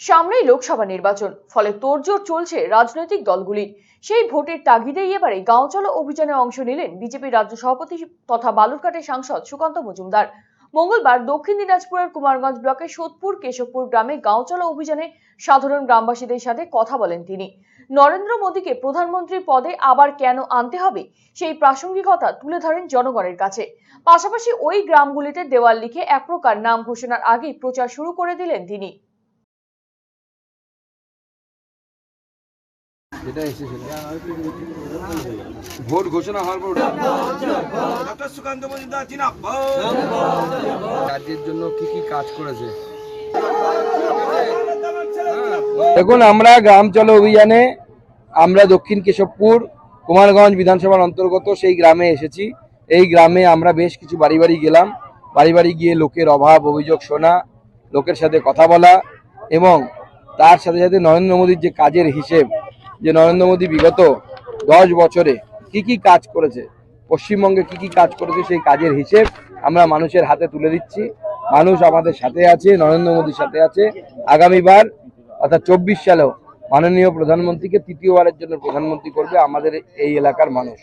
সামনেই লোকসভা নির্বাচন, ফলে তোড়জোড় চলছে রাজনৈতিক দলগুলির। সেই ভোটের তাগিদেই এবারে গাঁও চলো অভিযানে অংশ নিলেন বিজেপি রাজ্য সভাপতি তথা বালুরঘাটের সাংসদ সুকান্ত মজুমদার। মঙ্গলবার দক্ষিণ দিনাজপুরের কুমারগঞ্জ ব্লকের সোদপুর কেশবপুর গ্রামে গাঁও চলো অভিযানে সাধারণ গ্রামবাসীদের সাথে কথা বলেন তিনি। নরেন্দ্র মোদীকে প্রধানমন্ত্রীর পদে আবার কেন আনতে হবে সেই প্রাসঙ্গিকতা তুলে ধরেন জনগণের কাছে। পাশাপাশি ওই গ্রামগুলিতে দেওয়াল লিখে এক প্রকার নাম ঘোষণার আগেই প্রচার শুরু করে দিলেন তিনি। ভোট ঘোষণা হওয়ার পর রাজ্যের জন্য কি কি কাজ করেছে দেখুন। আমরা গ্রাম চলো অভিযানে আমরা দক্ষিণ কেশবপুর কুমারগঞ্জ বিধানসভার অন্তর্গত সেই গ্রামে এসেছি। এই গ্রামে আমরা বেশ কিছু বাড়ি বাড়ি গেলাম। বাড়ি বাড়ি গিয়ে লোকের অভাব অভিযোগ শোনা, লোকের সাথে কথা বলা এবং তার সাথে সাথে নরেন্দ্র মোদীর যে কাজের হিসেব, যে নরেন্দ্র মোদী বিগত 10 বছরে কি কি কাজ করেছে, পশ্চিমবঙ্গে কি কি কাজ করেছে সেই কাজের হিসেব আমরা মানুষের হাতে তুলে দিচ্ছি। মানুষ আমাদের সাথে আছে, নরেন্দ্র মোদীর সাথে আছে। আগামীবার অর্থাৎ 24 সালেও মাননীয় প্রধানমন্ত্রীকে তৃতীয়বারের জন্য প্রধানমন্ত্রী করবে আমাদের এই এলাকার মানুষ।